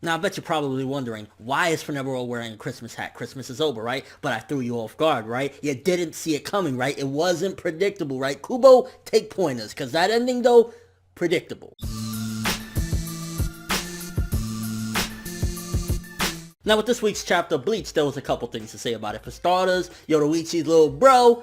Now, I bet you're probably wondering, why is ForneverWorld wearing a Christmas hat? Christmas is over, right? But I threw you off guard, right? You didn't see it coming, right? It wasn't predictable, right? Kubo, take pointers, because that ending, though, predictable. Now, with this week's chapter of Bleach, there was a couple things to say about it. For starters, Yoruichi's little bro,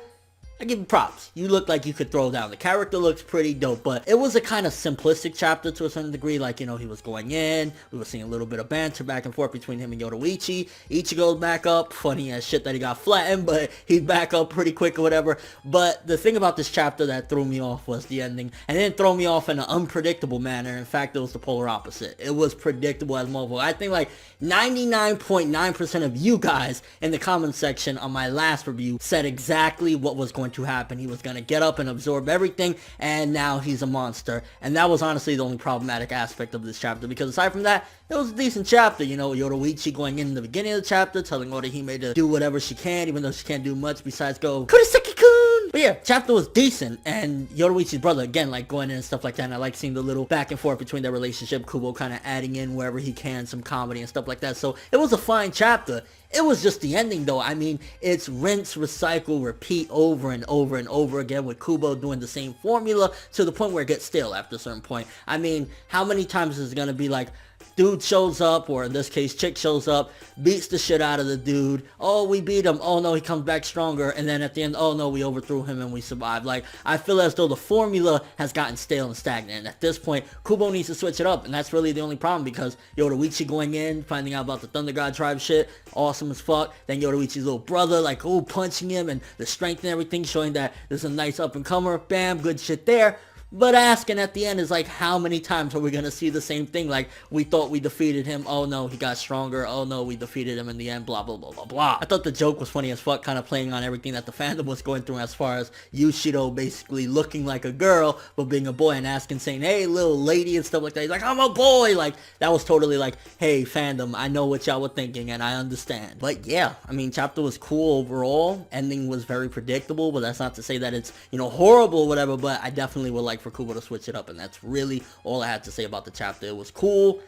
I give you props. You look like you could throw down. The character looks pretty dope, but it was a kind of simplistic chapter to a certain degree. Like, you know, he was going in. We were seeing a little bit of banter back and forth between him and Yoruichi. Ichigo's back up. Funny as shit that he got flattened, but he's back up pretty quick or whatever. But the thing about this chapter that threw me off was the ending. And it didn't throw me off in an unpredictable manner. In fact, it was the polar opposite. It was predictable as motherfucker. I think like 99.9% of you guys in the comment section on my last review said exactly what was going to happen. He was going to get up and absorb everything, and now he's a monster. And that was honestly the only problematic aspect of this chapter, because aside from that, it was a decent chapter. You know, Yoruichi going in the beginning of the chapter, telling Orihime to do whatever she can, even though she can't do much besides go, Kurosaki-kun! But yeah, chapter was decent, and Yoruichi's brother, again, like going in and stuff like that, and I like seeing the little back and forth between their relationship, Kubo kind of adding in wherever he can some comedy and stuff like that, so it was a fine chapter. It was just the ending, though. I mean, it's rinse, recycle, repeat over and over and over again, with Kubo doing the same formula to the point where it gets stale after a certain point. I mean, how many times is it going to be like, dude shows up, or in this case, chick shows up, beats the shit out of the dude. Oh, we beat him. Oh, no, he comes back stronger. And then at the end, oh, no, we overthrew him and we survived. Like, I feel as though the formula has gotten stale and stagnant. And at this point, Kubo needs to switch it up. And that's really the only problem, because Yoruichi going in, finding out about the Thunder God tribe shit, awesome as fuck. Then Yoruichi's little brother, like, oh, punching him, and the strength and everything, showing that there's a nice up-and-comer. Bam, good shit there. But Askin at the end is like, how many times are we going to see the same thing? Like, we thought we defeated him. Oh, no, he got stronger. Oh, no, we defeated him in the end. Blah, blah, blah, blah, blah. I thought the joke was funny as fuck, kind of playing on everything that the fandom was going through, as far as Yushido basically looking like a girl, but being a boy, and Askin saying, hey, little lady, and stuff like that. He's like, I'm a boy. Like, that was totally like, hey, fandom, I know what y'all were thinking, and I understand. But yeah, I mean, chapter was cool overall. Ending was very predictable, but that's not to say that it's, you know, horrible or whatever, but I definitely would like for Kubo to switch it up, and that's really all I had to say about the chapter. It was cool,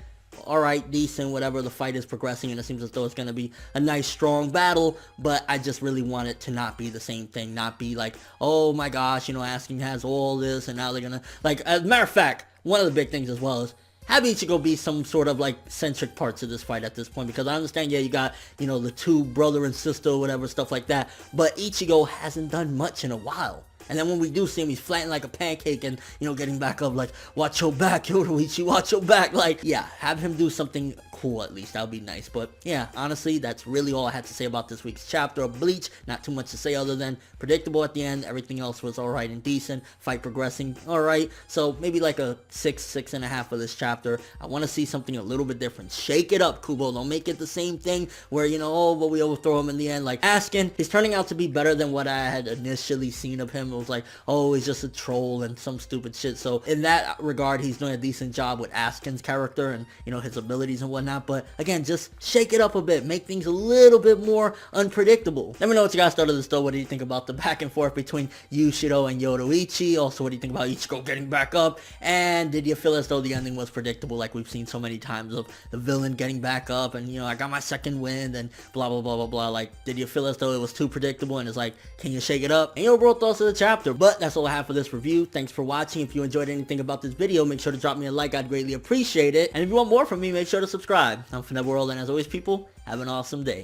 alright, decent, whatever. The fight is progressing, and it seems as though it's going to be a nice, strong battle, but I just really want it to not be the same thing, not be like, oh my gosh, you know, Asking has all this, and now they're gonna, like, as a matter of fact, one of the big things as well is, have Ichigo be some sort of, like, centric parts of this fight at this point, because I understand, yeah, you got, you know, the two brother and sister or whatever, stuff like that, but Ichigo hasn't done much in a while. And then when we do see him, he's flattened like a pancake and, you know, getting back up like, watch your back, Yoruichi, watch your back. Like, yeah, have him do something cool at least. That would be nice. But, yeah, honestly, that's really all I had to say about this week's chapter of Bleach. Not too much to say other than predictable at the end. Everything else was alright and decent. Fight progressing, alright. So, maybe like a 6.5 for this chapter. I want to see something a little bit different. Shake it up, Kubo. Don't make it the same thing where, you know, oh, but we overthrow him in the end. Like, Askin, he's turning out to be better than what I had initially seen of him. It was like, oh, he's just a troll and some stupid shit. So in that regard, he's doing a decent job with Askin's character and, you know, his abilities and whatnot. But again, just shake it up a bit, make things a little bit more unpredictable. Let me know what you guys thought of this though. What do you think about the back and forth between Yushido and Yoruichi? Also, what do you think about Ichigo getting back up? And did you feel as though the ending was predictable, like we've seen so many times, of the villain getting back up and, you know, I got my second wind and blah blah blah blah blah? Like, did you feel as though it was too predictable and it's like, can you shake it up? And your overall thoughts of the chapter. But that's all I have for this review. Thanks for watching. If you enjoyed anything about this video, make sure to drop me a like. I'd greatly appreciate it. And if you want more from me, make sure to subscribe. I'm ForneverWorld, and as always, people, have an awesome day.